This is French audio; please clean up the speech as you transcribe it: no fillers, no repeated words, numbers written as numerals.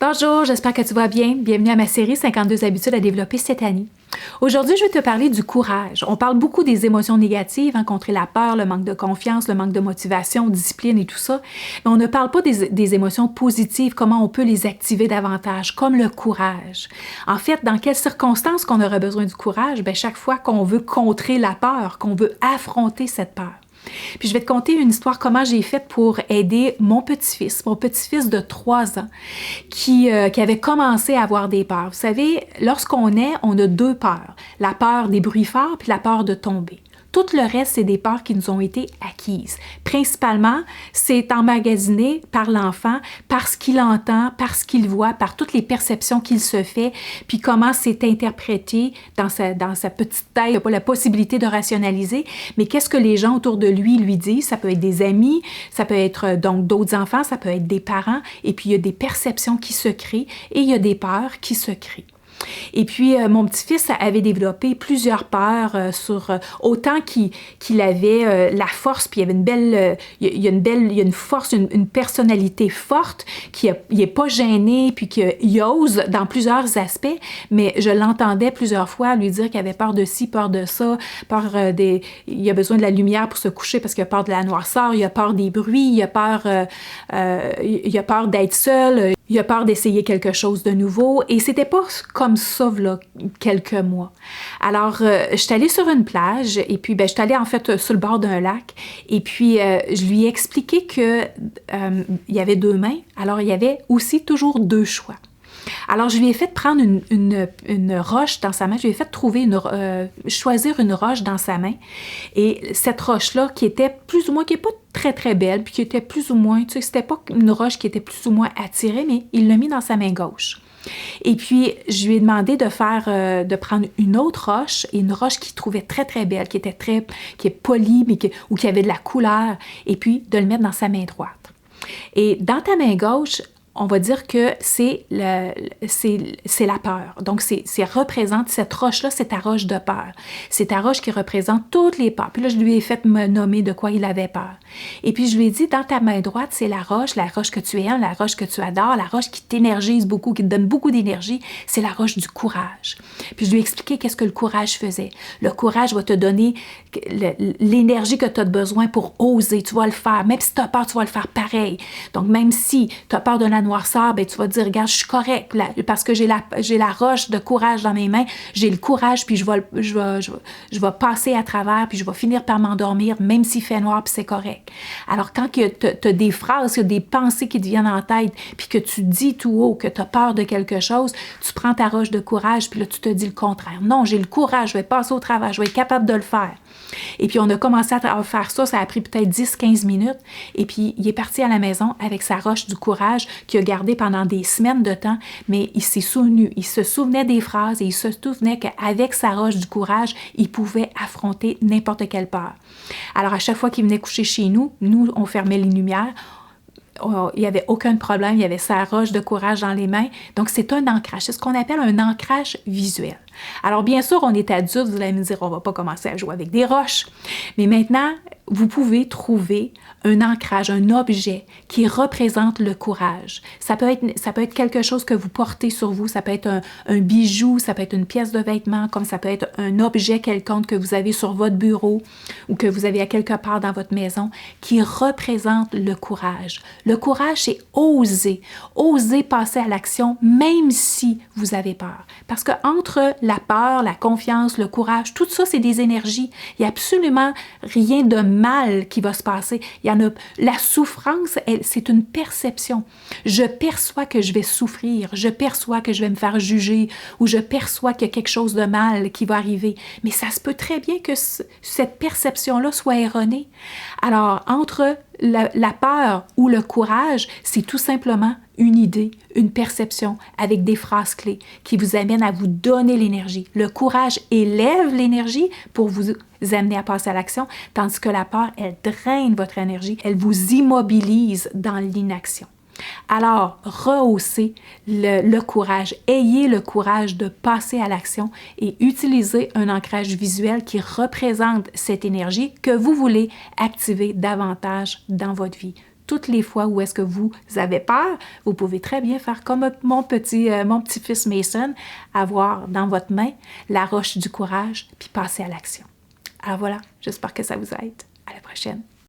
Bonjour, j'espère que tu vas bien. Bienvenue à ma série 52 habitudes à développer cette année. Aujourd'hui, je vais te parler du courage. On parle beaucoup des émotions négatives, contrer la peur, le manque de confiance, le manque de motivation, discipline et tout ça. Mais on ne parle pas des émotions positives, comment on peut les activer davantage, comme le courage. En fait, dans quelles circonstances qu'on aurait besoin du courage? Bien, chaque fois qu'on veut contrer la peur, qu'on veut affronter cette peur. Puis je vais te conter une histoire, comment j'ai fait pour aider mon petit-fils de 3 ans, qui avait commencé à avoir des peurs. Vous savez, lorsqu'on est, on a 2 peurs, la peur des bruits forts puis la peur de tomber. Tout le reste, c'est des peurs qui nous ont été acquises. Principalement, c'est emmagasiné par l'enfant, par ce qu'il entend, par ce qu'il voit, par toutes les perceptions qu'il se fait, puis comment c'est interprété dans sa petite tête. Il n'a pas la possibilité de rationaliser, mais qu'est-ce que les gens autour de lui disent? Ça peut être des amis, ça peut être donc d'autres enfants, ça peut être des parents, et puis il y a des perceptions qui se créent et il y a des peurs qui se créent. Et puis, mon petit-fils avait développé plusieurs peurs autant qu'il avait la force, puis il avait il y a une force, une personnalité forte, il n'est pas gêné, puis qu'il ose dans plusieurs aspects, mais je l'entendais plusieurs fois lui dire qu'il avait peur de ci, peur de ça, il a besoin de la lumière pour se coucher parce qu'il a peur de la noirceur, il a peur des bruits, il a peur d'être seul. Il a peur d'essayer quelque chose de nouveau et c'était pas comme ça, là, quelques mois. Alors, je suis allée sur une plage et puis, je suis allée en fait sur le bord d'un lac et puis je lui ai expliqué que il y avait 2 mains, alors il y avait aussi toujours 2 choix. Alors, je lui ai fait prendre une roche dans sa main, je lui ai fait choisir une roche dans sa main et cette roche-là qui était plus ou moins, qui n'est pas très très belle, puis qui était plus ou moins, tu sais, c'était pas une roche qui était plus ou moins attirée, mais il l'a mis dans sa main gauche. Et puis, je lui ai demandé de prendre une autre roche, et une roche qu'il trouvait très très belle, qui est polie, mais ou qui avait de la couleur, et puis de le mettre dans sa main droite. Et dans ta main gauche, on va dire que c'est la peur. Donc, représente, cette roche-là, c'est ta roche de peur. C'est ta roche qui représente toutes les peurs. Puis là, je lui ai fait me nommer de quoi il avait peur. Et puis, je lui ai dit, dans ta main droite, c'est la roche que tu aimes, la roche que tu adores, la roche qui t'énergise beaucoup, qui te donne beaucoup d'énergie, c'est la roche du courage. Puis, je lui ai expliqué qu'est-ce que le courage faisait. Le courage va te donner l'énergie que tu as besoin pour oser. Tu vas le faire. Même si tu as peur, tu vas le faire pareil. Donc, même si tu as peur de la noirceur, tu vas dire, regarde, je suis correct parce que j'ai la roche de courage dans mes mains, j'ai le courage, puis je vais passer à travers, puis je vais finir par m'endormir, même s'il fait noir, puis c'est correct. Alors, quand tu as des phrases, des pensées qui te viennent en tête, puis que tu dis tout haut que tu as peur de quelque chose, tu prends ta roche de courage, puis là, tu te dis le contraire. Non, j'ai le courage, je vais passer au travers, je vais être capable de le faire. Et puis, on a commencé à faire ça a pris peut-être 10-15 minutes, et puis il est parti à la maison avec sa roche du courage qu'il a gardée pendant des semaines de temps, mais il se souvenait des phrases et il se souvenait qu'avec sa roche du courage, il pouvait affronter n'importe quelle peur. Alors, à chaque fois qu'il venait coucher chez nous, on fermait les lumières, il n'y avait aucun problème, il y avait sa roche de courage dans les mains. Donc, c'est un ancrage. C'est ce qu'on appelle un ancrage visuel. Alors, bien sûr, on est adulte, vous allez me dire, on ne va pas commencer à jouer avec des roches. Mais maintenant, vous pouvez trouver un ancrage, un objet qui représente le courage. Ça peut être quelque chose que vous portez sur vous, ça peut être un bijou, ça peut être une pièce de vêtement, comme ça peut être un objet quelconque que vous avez sur votre bureau ou que vous avez à quelque part dans votre maison qui représente le courage. Le courage, c'est oser passer à l'action même si vous avez peur. Parce que entre la peur, la confiance, le courage, tout ça, c'est des énergies. Il n'y a absolument rien de mal qui va se passer. La souffrance, c'est une perception. Je perçois que je vais souffrir, je perçois que je vais me faire juger ou je perçois qu'il y a quelque chose de mal qui va arriver. Mais ça se peut très bien que cette perception-là soit erronée. Alors, entre la peur ou le courage, c'est tout simplement une idée, une perception avec des phrases clés qui vous amènent à vous donner l'énergie. Le courage élève l'énergie pour vous amener à passer à l'action, tandis que la peur, elle draine votre énergie, elle vous immobilise dans l'inaction. Alors, rehaussez le courage, ayez le courage de passer à l'action et utilisez un ancrage visuel qui représente cette énergie que vous voulez activer davantage dans votre vie. toutes les fois où est-ce que vous avez peur, vous pouvez très bien faire comme mon petit-fils Mason, avoir dans votre main la roche du courage, puis passer à l'action. Alors voilà, j'espère que ça vous aide. À la prochaine.